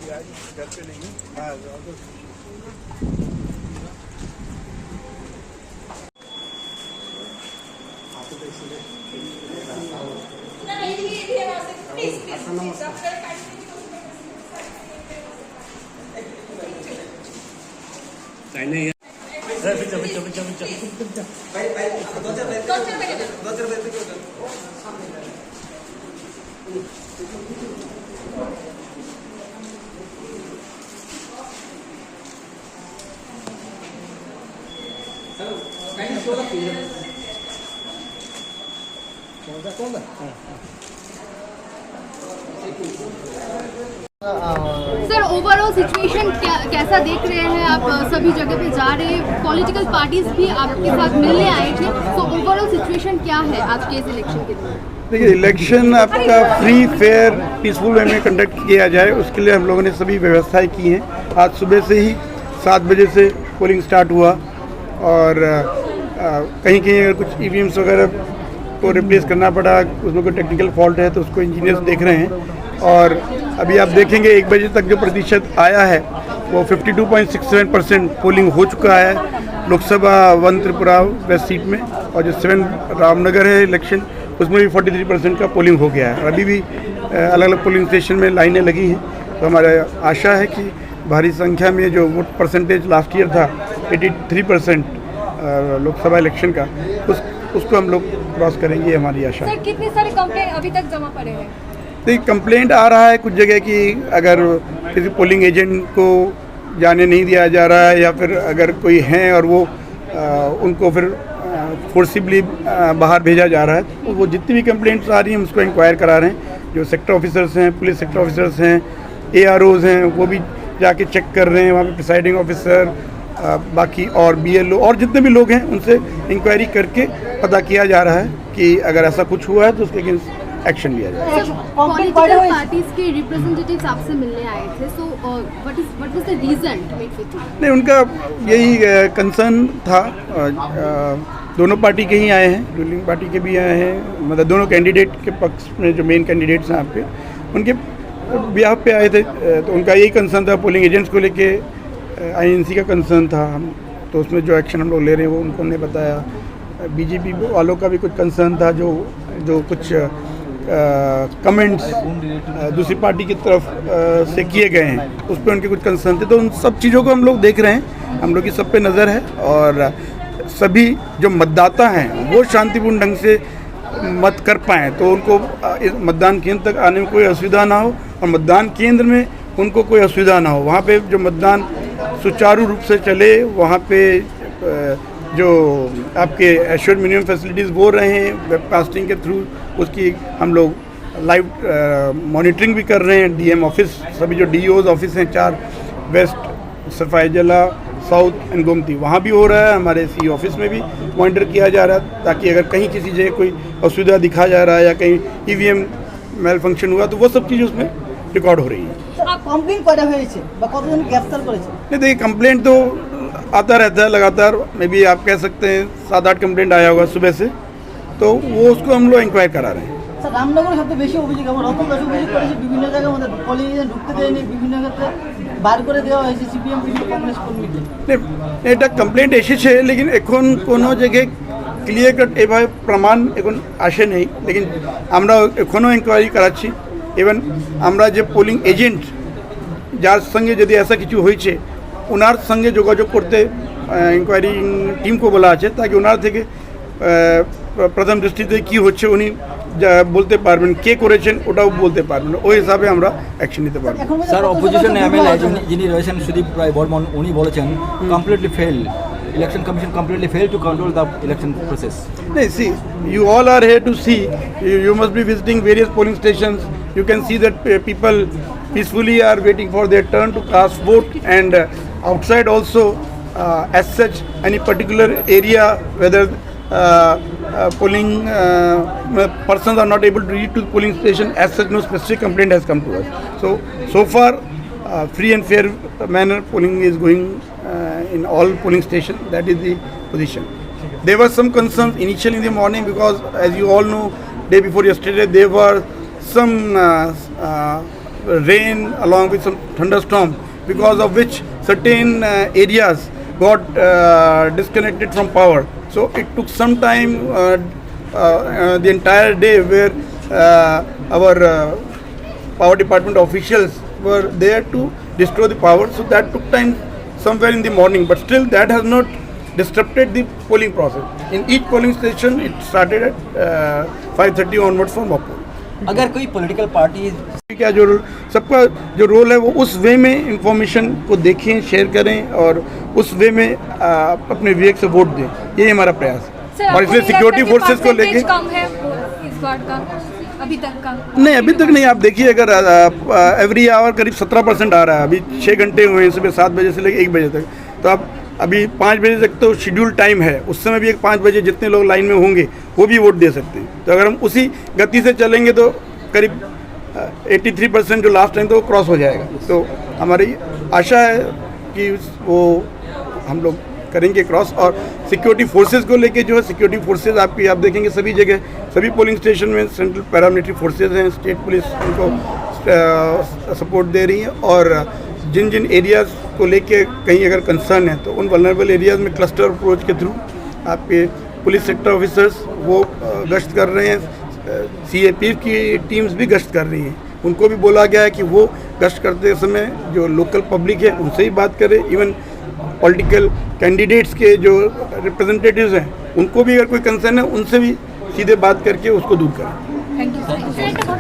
घर पे नहीं है। हाँ सर ओवरऑल सिचुएशन कैसा देख रहे हैं आप? सभी जगह पे जा रहे हैं, पॉलिटिकल पार्टीज भी आपके साथ मिलने आए थे, तो ओवरऑल सिचुएशन क्या है आज के इस इलेक्शन के लिए? देखिए, इलेक्शन आपका फ्री फेयर पीसफुल वे में कंडक्ट किया जाए, उसके लिए हम लोगों ने सभी व्यवस्थाएं की हैं। आज सुबह से ही 7 बजे से पोलिंग स्टार्ट हुआ और कहीं कहीं अगर कुछ ईवीएम्स वगैरह को रिप्लेस करना पड़ा, उसमें कोई टेक्निकल फॉल्ट है तो उसको इंजीनियर्स देख रहे हैं। और अभी आप देखेंगे 1 बजे तक जो प्रतिशत आया है वो 52.67% पोलिंग हो चुका है लोकसभा 1 त्रिपुरा वेस्ट सीट में, और जो 7 रामनगर है इलेक्शन उसमें भी 43% का पोलिंग हो गया है। और अभी भी अलग अलग पोलिंग स्टेशन में लाइनें लगी हैं, तो हमारा आशा है कि भारी संख्या में जो वोट परसेंटेज लास्ट ईयर था 83% लोकसभा इलेक्शन का, उसको हम लोग क्रॉस करेंगे, हमारी आशा। सर कितने सारे कंप्लेंट अभी तक जमा पड़े हैं? तो कंप्लेंट आ रहा है कुछ जगह कि अगर किसी पोलिंग एजेंट को जाने नहीं दिया जा रहा है, या फिर अगर कोई हैं और वो उनको फिर फोर्सिबली बाहर भेजा जा रहा है, तो वो जितनी भी कंप्लेंट्स आ रही हैं उसको इंक्वायर करा रहे हैं। जो सेक्टर ऑफिसर्स हैं, पुलिस सेक्टर ऑफिसर्स हैं, AROs हैं, वो भी जाके चेक कर रहे हैं। वहाँ पे प्रिसाइडिंग ऑफिसर, बाकी और BLO और जितने भी लोग हैं उनसे इंक्वायरी करके पता किया जा रहा है कि अगर ऐसा कुछ हुआ है तो उसके अगेंस्ट एक्शन लिया जाए। पॉलिटिकल पार्टीज के रिप्रेजेंटेटिव्स आपसे मिलने आए थे, so what was the reason to meet with you? नहीं, उनका यही कंसर्न था। दोनों पार्टी के ही आए हैं, रूलिंग पार्टी के भी आए हैं, मतलब दोनों कैंडिडेट के पक्ष में जो मेन कैंडिडेट्स हैं आपके, उनके बिहार पे आए थे। तो उनका यही कंसर्न था, पोलिंग एजेंट्स को लेके INC का कंसर्न था। हम तो उसमें जो एक्शन हम लोग ले रहे हैं वो उनको हमने बताया। BJP वालों का भी कुछ कंसर्न था, जो कुछ कमेंट्स दूसरी पार्टी की तरफ से किए गए हैं, उस पर उनके कुछ कंसर्न थे। तो उन सब चीज़ों को हम लोग देख रहे हैं, हम लोग की सब पे नज़र है, और सभी जो मतदाता हैं वो शांतिपूर्ण ढंग से मत कर पाएँ, तो उनको इस मतदान केंद्र तक आने में कोई असुविधा ना हो, और मतदान केंद्र में उनको कोई असुविधा ना हो। वहाँ पे जो मतदान सुचारू रूप से चले, वहाँ पे जो आपके एश्योर्ड मिनिमम फैसिलिटीज़ वो रहें, वेबकास्टिंग के थ्रू उसकी हम लोग लाइव मॉनिटरिंग भी कर रहे हैं। DM ऑफिस, सभी जो DOs ऑफिस हैं 4 वेस्ट, सफाई जला, साउथ एंड गोमती, वहाँ भी हो रहा है। हमारे CE ऑफिस में भी मॉनिटर किया जा रहा है, ताकि अगर कहीं किसी जगह कोई असुविधा दिखा जा रहा है या कहीं EVM मेल फंक्शन हुआ तो वो सब चीज़ उसमें रिकॉर्ड हो रही है। কমপ্লেন করা হয়েছে বা কতজন গ্রেফতার করেছে? नहीं, देखिए कंप्लेंट तो आता रहता है लगातार, मे बी आप कह सकते हैं 7-8 कंप्लेंट आया होगा सुबह से, तो वो उसको हम लोग इंक्वायर करा रहे हैं। স্যার রামনগরে সবচেয়ে বেশি অভিযোগ আমার রতন দাস অভিযোগ করেছে বিভিন্ন জায়গায় আমাদের পোলিং এজেন্ট ঢুকতে দেয়নি, বিভিন্ন ক্ষেত্রে বার করে দেওয়া হয়েছে CPM কংগ্রেস কর্মীকে। এটা কমপ্লেন্ট এসেছে, लेकिन এখন কোনো জায়গায় ক্লিয়ার কাট এভাবে প্রমাণ এখন আসে নেই, लेकिन আমরা এখনও ইনকোয়ারি করাচ্ছি। ইভেন আমরা যে পোলিং এজেন্ট যার সঙ্গে যদি ऐसा কিছু হয়েছে ওনার সঙ্গে যোগাযোগ করতে ইনকোয়ারি টিমকে বলা আছে, তাকে ওনার থেকে প্রথম দৃষ্টিতে কি হচ্ছে উনি বলতে পারবেন, কে করেছেন ওটাও বলতে পারবেন, ওই হিসাবে আমরা অ্যাকশন নিতে পারবো। স্যার অপোজিশন MLA যিনি রয়েছেন সুদীপ রায় বর্মন, উনি বলেছেন completely fail, election commission completely fail to control the election process. नहीं, see, you all are here to see, you must be visiting various polling stations, you can see that people peacefully are waiting for their turn to cast vote, and outside also as such any particular area whether polling persons are not able to reach to the polling station, as such no specific complaint has come to us. So far free and fair manner polling is going in all polling stations. That is the position. There were some concerns initially in the morning because, as you all know, day before yesterday there were some rain along with some thunderstorm, because of which certain areas got disconnected from power. So it took some time, the entire day, where our power department officials were there to restore the power. So that took time somewhere in the morning, but still that has not disrupted the polling process. In each polling station, it started at 5:30 onwards from Bapur. अगर कोई political party क्या जो सबका जो role है वो उस वे में इंफॉर्मेशन को देखें, शेयर करें और उस वे में अपने विवेक से वोट दें, यही हमारा प्रयास है। और इसलिए सिक्योरिटी फोर्सेस को लेके कम है इस बार का अभी तक का नहीं, अभी तक नहीं। आप देखिए, अगर एवरी आवर करीब 17% आ रहा है। अभी 6 घंटे हुए हैं, सुबह 7 बजे से लेकर 1 बजे तक। तो आप अभी 5 बजे तक तो शेड्यूल टाइम है, उस समय भी 5 बजे जितने लोग लाइन में होंगे वो भी वोट दे सकते हैं। तो अगर हम उसी गति से चलेंगे तो करीब 83% जो लास्ट टाइम तो वो क्रॉस हो जाएगा। तो हमारी आशा है कि वो हम लोग करेंगे क्रॉस। और सिक्योरिटी फोर्सेस को लेके जो है, सिक्योरिटी फोर्सेस आप देखेंगे सभी जगह, सभी पोलिंग स्टेशन में सेंट्रल पैरामिलिट्री फोर्सेस हैं, स्टेट पुलिस उनको सपोर्ट दे रही है। और जिन जिन एरियाज़ को लेके कहीं अगर कंसर्न है तो उन वल्नरेबल एरियाज़ में क्लस्टर अप्रोच के थ्रू आपके पुलिस सेक्टर ऑफिसर्स वो गश्त कर रहे हैं। CAPF की टीम्स भी गश्त कर रही हैं। उनको भी बोला गया है कि वो गश्त करते समय जो लोकल पब्लिक है उनसे ही बात करें। इवन पॉलिटिकल कैंडिडेट्स के जो रिप्रेजेंटेटिव्स हैं उनको भी अगर कोई कंसर्न है उनसे भी सीधे बात करके उसको दूर करें। Thank you.